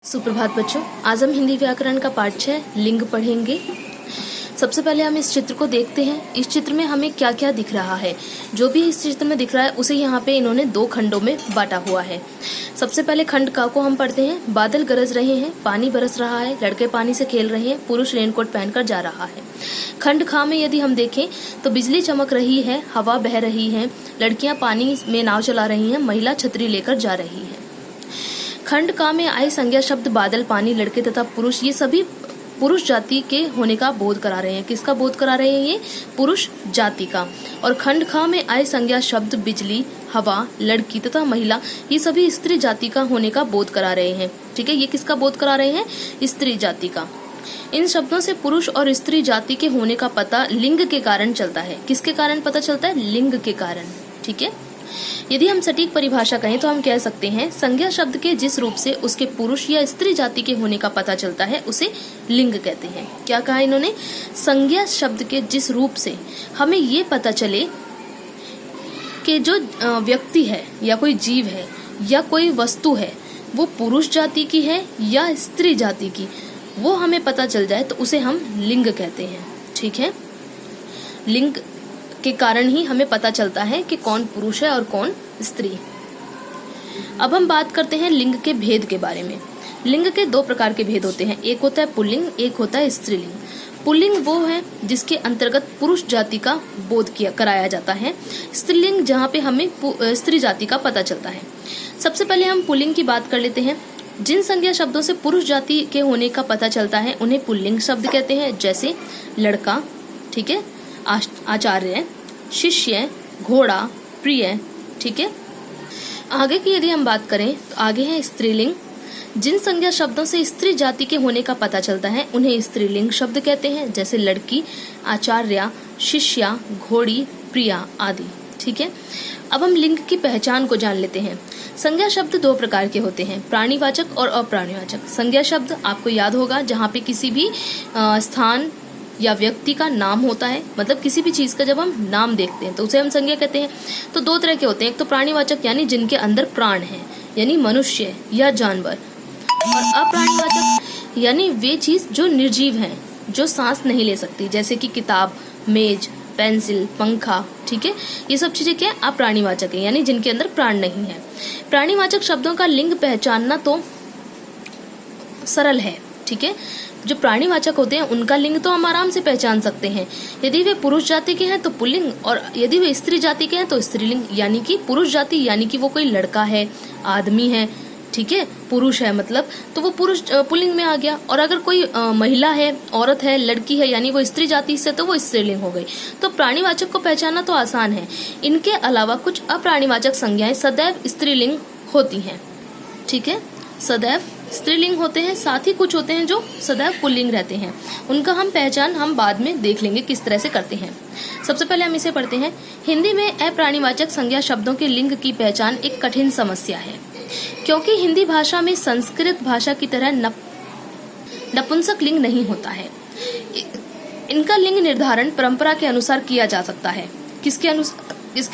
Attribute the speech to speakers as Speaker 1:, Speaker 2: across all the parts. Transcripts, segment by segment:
Speaker 1: सुप्रभात बच्चों, आज हम हिंदी व्याकरण का पाठ 6 लिंग पढ़ेंगे। सबसे पहले हम इस चित्र को देखते हैं। इस चित्र में हमें क्या क्या दिख रहा है। जो भी इस चित्र में दिख रहा है उसे यहाँ पे इन्होंने दो खंडों में बांटा हुआ है। सबसे पहले खंड का को हम पढ़ते हैं। बादल गरज रहे हैं, पानी बरस रहा है, लड़के पानी से खेल रहे हैं, पुरुष रेनकोट पहनकर जा रहा है। खंड खा में यदि हम देखें तो बिजली चमक रही है, हवा बह रही है, लड़कियां पानी में नाव चला रही हैं, महिला छतरी लेकर जा रही है। खंड का में आए संज्ञा शब्द बादल, पानी, लड़के तथा पुरुष ये सभी पुरुष जाति के होने का बोध करा रहे हैं। किसका बोध करा रहे हैं? ये पुरुष जाति का। और खंड खा में आए संज्ञा शब्द बिजली, हवा, लड़की तथा महिला ये सभी स्त्री जाति का होने का बोध करा रहे हैं। ठीक है, ये किसका बोध करा रहे हैं? स्त्री जाति का। इन शब्दों से पुरुष और स्त्री जाति के होने का पता लिंग के कारण चलता है। किसके कारण पता चलता है? लिंग के कारण। ठीक है, यदि हम सटीक परिभाषा कहें तो हम कह सकते हैं संज्ञा शब्द के जिस रूप से उसके पुरुष या स्त्री जाति के होने का पता चलता है उसे लिंग कहते हैं। क्या कहा इन्होंने? संज्ञा शब्द के जिस रूप से हमें ये पता चले कि जो व्यक्ति है या कोई जीव है या कोई वस्तु है वो पुरुष जाति की है या स्त्री जाति की, वो हमें पता चल जाए तो उसे हम लिंग कहते हैं। ठीक है, लिंग के कारण ही हमें पता चलता है कि कौन पुरुष है और कौन स्त्री। अब हम बात करते हैं लिंग के भेद के बारे में। लिंग के दो प्रकार के भेद होते हैं, एक होता है पुल्लिंग, एक होता है स्त्रीलिंग। पुल्लिंग वो है जिसके अंतर्गत पुरुष जाति का बोध कराया जाता है। स्त्रीलिंग जहाँ पे हमें स्त्री जाति का पता चलता है। सबसे पहले हम पुल्लिंग की बात कर लेते हैं। जिन संज्ञा शब्दों से पुरुष जाति के होने का पता चलता है उन्हें पुल्लिंग शब्द कहते हैं, जैसे लड़का, ठीक है, आचार्य, शिष्य, घोड़ा, प्रिय। ठीक है, आगे की यदि हम बात करें तो आगे है स्त्रीलिंग। जिन संज्ञा शब्दों से स्त्री जाति के होने का पता चलता है उन्हें स्त्रीलिंग शब्द कहते हैं, जैसे लड़की, आचार्या, शिष्या, घोड़ी, प्रिया आदि। ठीक है, अब हम लिंग की पहचान को जान लेते हैं। संज्ञा शब्द दो प्रकार के होते हैं, प्राणीवाचक और अप्राणीवाचक। संज्ञा शब्द आपको याद होगा जहाँ पे किसी भी स्थान या व्यक्ति का नाम होता है, मतलब किसी भी चीज का जब हम नाम देखते हैं तो उसे हम संज्ञा कहते हैं। तो दो तरह के होते हैं, एक तो प्राणीवाचक यानी जिनके अंदर प्राण है, यानी मनुष्य या जानवर, और अप्राणीवाचक यानी वे चीज जो निर्जीव हैं, जो सांस नहीं ले सकती, जैसे कि किताब, मेज, पेंसिल, पंखा। ठीक है, ये सब चीजें क्या है? अप्राणीवाचक है, यानी जिनके अंदर प्राण नहीं है। प्राणीवाचक शब्दों का लिंग पहचानना तो सरल है। ठीक है, जो प्राणीवाचक होते हैं उनका लिंग तो हम आराम से पहचान सकते हैं। यदि वे पुरुष जाति के हैं तो पुल्लिंग, और यदि वे स्त्री जाति के हैं तो स्त्रीलिंग। यानी कि पुरुष जाति यानी कि वो कोई लड़का है, आदमी है, ठीक है, पुरुष है मतलब, तो वो पुरुष पुल्लिंग में आ गया। और अगर कोई महिला है, औरत है, लड़की है, यानी वो स्त्री जाति से, तो वो स्त्रीलिंग हो गई। तो प्राणीवाचक को पहचानना तो आसान है। इनके अलावा कुछ अप्राणीवाचक संज्ञाएं सदैव स्त्रीलिंग होती हैं। ठीक है, सदैव स्त्रीलिंग होते हैं, साथ ही कुछ होते हैं जो सदैव पुल्लिंग रहते हैं। उनका हम पहचान हम बाद में देख लेंगे किस तरह से करते हैं। सबसे पहले हम इसे पढ़ते हैं। हिंदी में अप्राणीवाचक संज्ञा शब्दों के लिंग की पहचान एक कठिन समस्या है, क्योंकि हिंदी भाषा में संस्कृत भाषा की तरह नपुंसक लिंग नहीं होता है। इनका लिंग निर्धारण परंपरा के अनुसार किया जा सकता है। किसके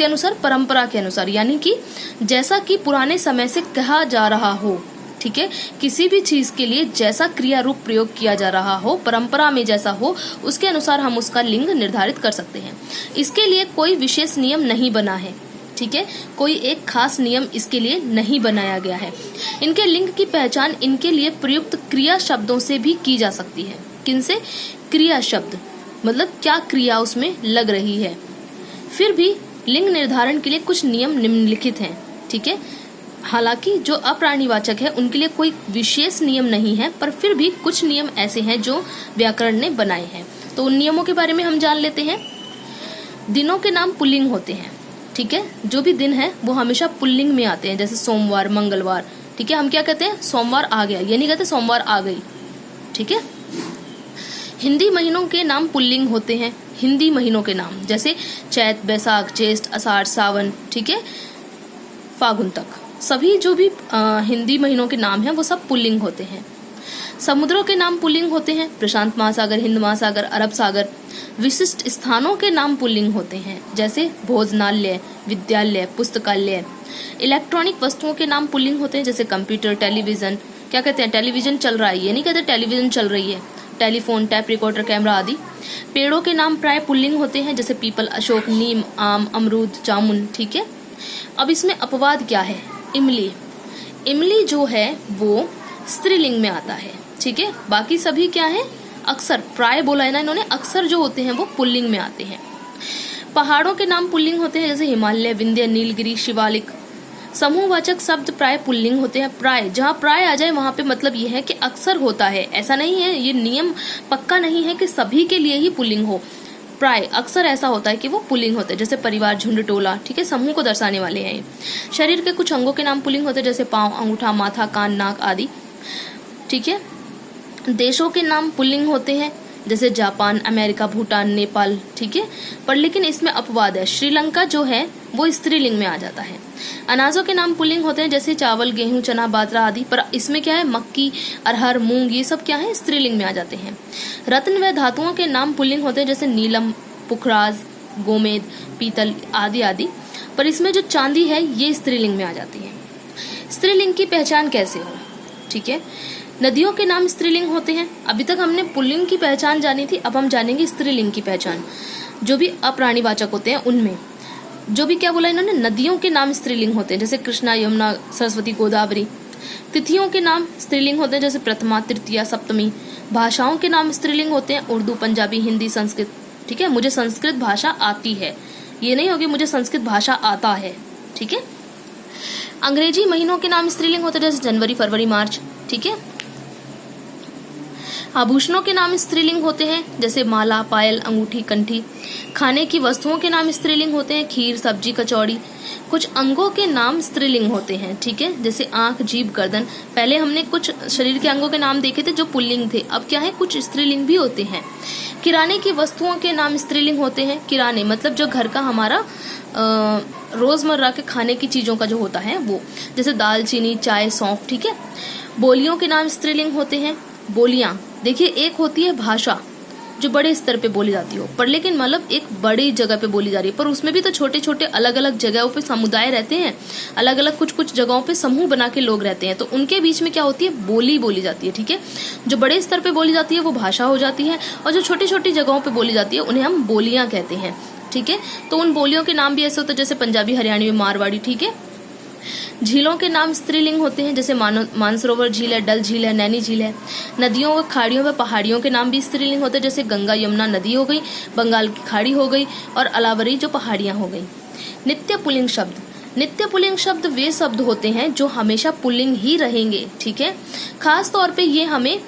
Speaker 1: अनुसार? परंपरा के अनुसार, यानी कि जैसा कि पुराने समय से कहा जा रहा हो। ठीक है, किसी भी चीज के लिए जैसा क्रिया रूप प्रयोग किया जा रहा हो, परंपरा में जैसा हो, उसके अनुसार हम उसका लिंग निर्धारित कर सकते हैं। इसके लिए कोई विशेष नियम नहीं बना है। ठीक है, कोई एक खास नियम इसके लिए नहीं बनाया गया है। इनके लिंग की पहचान इनके लिए प्रयुक्त क्रिया शब्दों से भी की जा सकती है। किनसे? क्रिया शब्द, मतलब क्या क्रिया उसमें लग रही है। फिर भी लिंग निर्धारण के लिए कुछ नियम निम्नलिखित हैं। ठीक है, हालांकि जो अप्राणीवाचक है उनके लिए कोई विशेष नियम नहीं है, पर फिर भी कुछ नियम ऐसे हैं जो व्याकरण ने बनाए हैं। तो उन नियमों के बारे में हम जान लेते हैं। दिनों के नाम पुल्लिंग होते हैं। ठीक है, जो भी दिन है वो हमेशा पुल्लिंग में आते हैं, जैसे सोमवार, मंगलवार। ठीक है, हम क्या कहते हैं? सोमवार आ गया, ये नहीं कहते सोमवार आ गई। ठीक है, हिंदी महीनों के नाम पुल्लिंग होते हैं। हिंदी महीनों के नाम जैसे चैत, बैसाख, ज्येष्ठ, आषाढ़, सावन, ठीक है, फागुन तक, सभी जो भी हिंदी महीनों के नाम हैं वो सब पुल्लिंग होते हैं। समुद्रों के नाम पुल्लिंग होते हैं, प्रशांत महासागर, हिंद महासागर, अरब सागर। विशिष्ट स्थानों के नाम पुल्लिंग होते हैं, जैसे भोजनालय, विद्यालय, पुस्तकालय। इलेक्ट्रॉनिक वस्तुओं के नाम पुल्लिंग होते हैं, जैसे कंप्यूटर, टेलीविजन, क्या कहते हैं, टेलीविजन चल रहा है, ये नहीं कहते टेलीविजन चल रही है, टेलीफोन, टैप रिकॉर्डर, कैमरा आदि। पेड़ों के नाम प्राय पुल्लिंग होते हैं, जैसे पीपल, अशोक, नीम, आम, अमरूद, जामुन। ठीक है, अब इसमें अपवाद क्या है, इमली। इमली जो है वो स्त्रीलिंग में आता है। ठीक है, बाकी सभी क्या है, अक्सर, प्राय बोला है ना इन्होंने, अक्सर जो होते हैं वो पुल्लिंग में आते हैं। पहाड़ों के नाम पुल्लिंग होते हैं, जैसे हिमालय, विंध्य, नीलगिरी, शिवालिक। समूहवाचक शब्द प्राय पुल्लिंग होते हैं। प्राय, जहाँ प्राय आ जाए वहां पे मतलब ये है कि अक्सर होता है, ऐसा नहीं है, ये नियम पक्का नहीं है कि सभी के लिए ही पुल्लिंग हो। प्राय, अक्सर ऐसा होता है कि वो पुल्लिंग होते हैं, जैसे परिवार, झुंड, टोला। ठीक है, समूह को दर्शाने वाले हैं। शरीर के कुछ अंगों के नाम पुल्लिंग होते हैं, जैसे पांव, अंगूठा, माथा, कान, नाक आदि। ठीक है, देशों के नाम पुल्लिंग होते हैं, जैसे जापान, अमेरिका, भूटान, नेपाल। ठीक है, पर लेकिन इसमें अपवाद है, श्रीलंका जो है वो स्त्रीलिंग में आ जाता है। अनाजों के नाम पुल्लिंग होते हैं, जैसे चावल, गेहूं, चना, बाजरा आदि, पर इसमें क्या है, मक्की, अरहर, मूंग, ये सब क्या है, स्त्रीलिंग में आ जाते हैं। रत्न व धातुओं के नाम पुल्लिंग होते हैं, जैसे नीलम, पुखराज, गोमेद, पीतल आदि आदि, पर इसमें जो चांदी है ये स्त्रीलिंग में आ जाती है। स्त्रीलिंग की पहचान कैसे हो, ठीक है, नदियों के नाम स्त्रीलिंग होते हैं। अभी तक हमने पुल्लिंग की पहचान जानी थी, अब हम जानेंगे स्त्रीलिंग की पहचान, जो भी अप्राणीवाचक होते हैं उनमें। जो भी क्या बोला इन्होंने, नदियों के नाम स्त्रीलिंग होते हैं, जैसे कृष्णा, यमुना, सरस्वती, गोदावरी। तिथियों के नाम स्त्रीलिंग होते हैं, जैसे प्रथमा, तृतीया, सप्तमी। भाषाओं के नाम स्त्रीलिंग होते हैं, उर्दू, पंजाबी, हिंदी, संस्कृत। ठीक है, मुझे संस्कृत भाषा आती है, ये नहीं होगी मुझे संस्कृत भाषा आता है। ठीक है, अंग्रेजी महीनों के नाम स्त्रीलिंग होते हैं, जैसे जनवरी, फरवरी, मार्च। ठीक है, आभूषणों के नाम स्त्रीलिंग होते हैं, जैसे माला, पायल, अंगूठी, कंठी। खाने की वस्तुओं के नाम स्त्रीलिंग होते हैं, खीर, सब्जी, कचौड़ी। कुछ अंगों के नाम स्त्रीलिंग होते हैं, ठीक है, जैसे आंख, जीभ, गर्दन। पहले हमने कुछ शरीर के अंगों के नाम देखे थे जो पुल्लिंग थे, अब क्या है, कुछ स्त्रीलिंग भी होते हैं। किराने की वस्तुओं के नाम स्त्रीलिंग होते हैं। किराने मतलब जो घर का हमारा रोजमर्रा के खाने की चीजों का जो होता है वो, जैसे दाल, चीनी, चाय, सौंफ। ठीक है, बोलियों के नाम स्त्रीलिंग होते हैं। बोलियां देखिए, एक होती है भाषा जो बड़े स्तर पे बोली जाती हो, पर लेकिन मतलब एक बड़ी जगह पे बोली जा रही है, पर उसमें भी तो छोटे छोटे अलग अलग जगहों पे समुदाय रहते हैं, अलग अलग कुछ कुछ जगहों पे समूह बना के लोग रहते हैं, तो उनके बीच में क्या होती है, बोली बोली जाती है। ठीक है, जो बड़े स्तर पे बोली जाती है वो भाषा हो जाती है, और जो छोटी छोटी जगहों पे बोली जाती है उन्हें हम बोलियां कहते हैं। ठीक है, तो उन बोलियों के नाम भी ऐसे होते हैं, जैसे पंजाबी, हरियाणवी, मारवाड़ी। ठीक है, झीलों के नाम स्त्रीलिंग होते हैं, जैसे मानसरोवर झील है, डल झील है, नैनी झील है। नदियों व खाड़ियों व पहाड़ियों के नाम भी स्त्रीलिंग होते हैं, जैसे गंगा, यमुना नदी हो गई, बंगाल की खाड़ी हो गई, और अलावरी जो पहाड़ियां हो गई। नित्य पुल्लिंग शब्द, नित्य पुल्लिंग शब्द वे शब्द होते हैं जो हमेशा पुल्लिंग ही रहेंगे। ठीक है, खास तौर पे ये हमें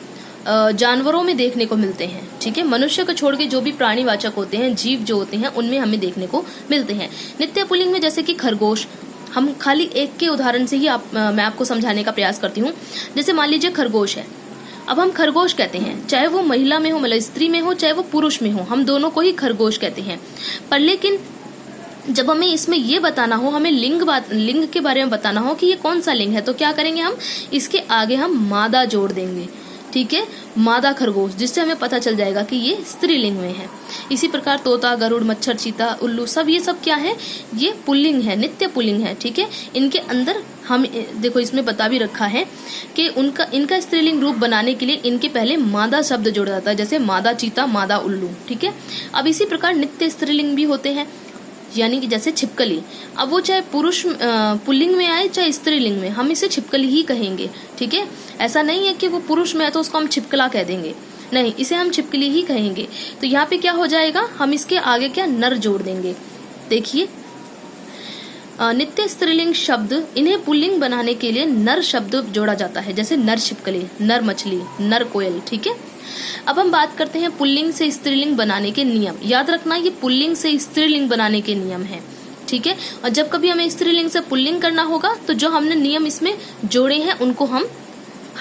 Speaker 1: जानवरों में देखने को मिलते हैं। ठीक है, मनुष्य को छोड़ के जो भी प्राणीवाचक होते हैं, जीव जो होते हैं, उनमें हमें देखने को मिलते हैं। नित्य पुल्लिंग में जैसे कि खरगोश, हम खाली एक के उदाहरण से ही मैं आपको समझाने का प्रयास करती हूँ। जैसे मान लीजिए खरगोश है, अब हम खरगोश कहते हैं, चाहे वो महिला में हो, मतलब स्त्री में हो, चाहे वो पुरुष में हो, हम दोनों को ही खरगोश कहते हैं। पर लेकिन जब हमें इसमें ये बताना हो, हमें लिंग के बारे में बताना हो कि ये कौन सा लिंग है, तो क्या करेंगे, हम इसके आगे हम मादा जोड़ देंगे। ठीक है, मादा खरगोश, जिससे हमें पता चल जाएगा कि ये स्त्रीलिंग में है। इसी प्रकार तोता, गरुड़, मच्छर, चीता, उल्लू, सब ये सब क्या है, ये पुल्लिंग है, नित्य पुल्लिंग है। ठीक है, इनके अंदर हम देखो इसमें बता भी रखा है कि इनका स्त्रीलिंग रूप बनाने के लिए इनके पहले मादा शब्द जोड़ा जाता है, जैसे मादा चीता, मादा उल्लू। ठीक है, अब इसी प्रकार नित्य स्त्रीलिंग भी होते हैं, यानी कि जैसे छिपकली, अब वो चाहे पुरुष पुल्लिंग में आए चाहे स्त्रीलिंग में, हम इसे छिपकली ही कहेंगे। ठीक है, ऐसा नहीं है कि वो पुरुष में है तो उसको हम छिपकला कह देंगे, नहीं, इसे हम छिपकली ही कहेंगे। तो यहाँ पे क्या हो जाएगा, हम इसके आगे क्या, नर जोड़ देंगे। देखिए, नित्य स्त्रीलिंग शब्द, इन्हें पुल्लिंग बनाने के लिए नर शब्द जोड़ा जाता है, जैसे नर छिपकली, नर मछली, नर कोयल। ठीक है, अब हम बात करते हैं पुल्लिंग से स्त्रीलिंग बनाने के नियम। याद रखना, ये पुल्लिंग से स्त्रीलिंग बनाने के नियम है। ठीक है, और जब कभी हमें स्त्रीलिंग से पुल्लिंग करना होगा तो जो हमने नियम इसमें जोड़े हैं उनको हम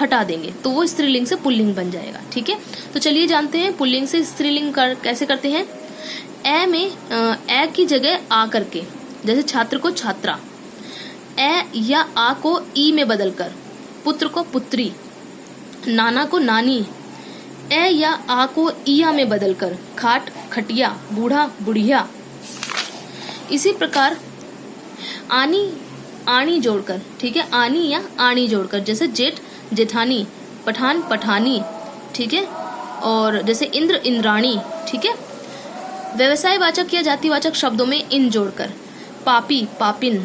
Speaker 1: हटा देंगे, तो वो स्त्रीलिंग से पुल्लिंग बन जाएगा। ठीक है, तो चलिए जानते हैं पुल्लिंग से स्त्रीलिंग कैसे करते हैं। ए में ए की जगह आ करके, जैसे छात्र को छात्रा, ए या आ को ई में बदलकर, पुत्र को पुत्री, नाना को नानी, ए या आ को इया में बदलकर, खाट खटिया, बूढ़ा बुढ़िया। इसी प्रकार आनी आणी जोड़कर, ठीक है, आनी या आणी जोड़कर, जैसे जेठ जेठानी, पठान पठानी, ठीक है। और जैसे इंद्र इंद्राणी, ठीक है। व्यवसायवाचक या जातिवाचक शब्दों में इन जोड़कर, पापी पापिन,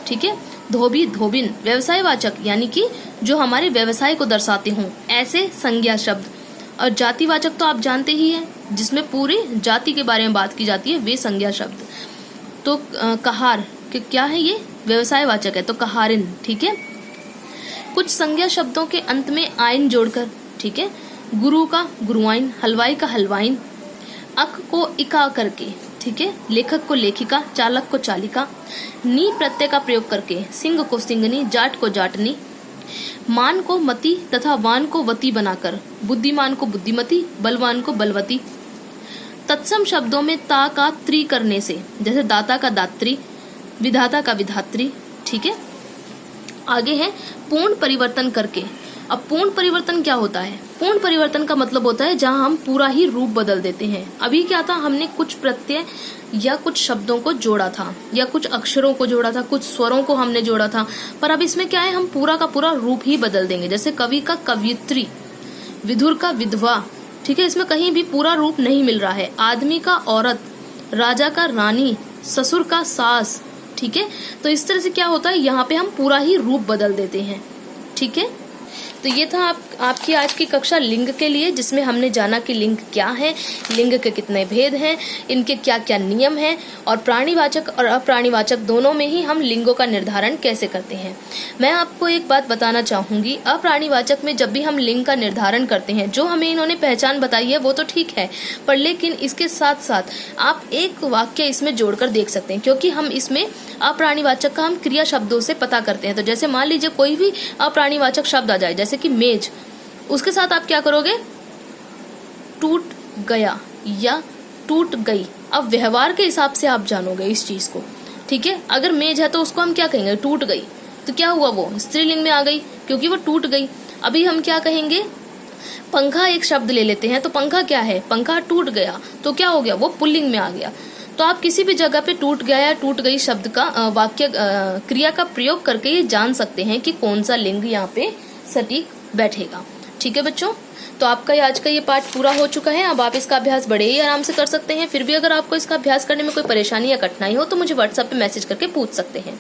Speaker 1: ठीक है। धोबी धोबिन, व्यवसायवाचक यानी कि जो हमारे व्यवसाय को दर्शाते हों ऐसे संज्ञा शब्द। और जातिवाचक तो आप जानते ही हैं, जिसमें पूरी जाति के बारे में बात की जाती है, वे संज्ञा शब्द। तो कहार कि क्या है, ये व्यवसायवाचक है, तो कहारिन, ठीक है। कुछ संज्ञा शब्दों के अंत में आइन जोड़कर, ठीक है। गुरु का गुरुआइन, हलवाई का हलवाइन, अक को इका करके, ठीक है। लेखक को लेखिका, चालक को चालिका, नी प्रत्यय का प्रयोग करके सिंह को सिंगनी, जाट को जाटनी, मान को मति तथा वान को वती बनाकर बुद्धिमान को बुद्धिमती, बलवान को बलवती। तत्सम शब्दों में ता का त्री करने से, जैसे दाता का दात्री, विधाता का विधात्री, ठीक है। आगे है पूर्ण परिवर्तन करके। अब पूर्ण परिवर्तन क्या होता है? पूर्ण परिवर्तन का मतलब होता है जहां हम पूरा ही रूप बदल देते हैं। अभी क्या था, हमने कुछ प्रत्यय या कुछ शब्दों को जोड़ा था या कुछ अक्षरों को जोड़ा था, कुछ स्वरों को हमने जोड़ा था, पर अब इसमें क्या है, हम पूरा का पूरा रूप ही बदल देंगे। जैसे कवि का कवियत्री, विधुर का विधवा, ठीक है। इसमें कहीं भी पूरा रूप नहीं मिल रहा है। आदमी का औरत, राजा का रानी, ससुर का सास, ठीक है। तो इस तरह से क्या होता है, यहाँ पे हम पूरा ही रूप बदल देते हैं, ठीक है। तो ये था आपकी आज की कक्षा लिंग के लिए, जिसमें हमने जाना कि लिंग क्या है, लिंग के कितने भेद हैं, इनके क्या क्या नियम हैं, और प्राणीवाचक और अप्राणीवाचक दोनों में ही हम लिंगों का निर्धारण कैसे करते हैं। मैं आपको एक बात बताना चाहूंगी, अप्राणीवाचक में जब भी हम लिंग का निर्धारण करते हैं, जो हमें इन्होंने पहचान बताई है वो तो ठीक है, पर लेकिन इसके साथ साथ आप एक वाक्य इसमें जोड़कर देख सकते हैं, क्योंकि हम इसमें अप्राणीवाचक का हम क्रिया शब्दों से पता करते हैं। तो जैसे मान लीजिए कोई भी अप्राणीवाचक शब्द आ जाए, जैसे कि मेज, उसके साथ आप क्या करोगे, टूट गया या टूट गई। अब व्यवहार के हिसाब से आप जानोगे इस चीज को, ठीक है। अगर मेज है तो उसको हम क्या कहेंगे, टूट गई, तो क्या हुआ, वो स्त्रीलिंग में आ गई क्योंकि वो टूट गई। अभी हम क्या कहेंगे, पंखा एक शब्द ले लेते हैं, तो पंखा क्या है, पंखा टूट गया, तो क्या हो गया, वो पुल्लिंग में आ गया। तो आप किसी भी जगह पे टूट गया या टूट गई शब्द का वाक्य क्रिया का प्रयोग करके ये जान सकते हैं कि कौन सा लिंग यहाँ पे सटीक बैठेगा, ठीक है बच्चों। तो आपका आज का ये पाठ पूरा हो चुका है। अब आप इसका अभ्यास बड़े ही आराम से कर सकते हैं। फिर भी अगर आपको इसका अभ्यास करने में कोई परेशानी या कठिनाई हो तो मुझे व्हाट्सएप पे मैसेज करके पूछ सकते हैं।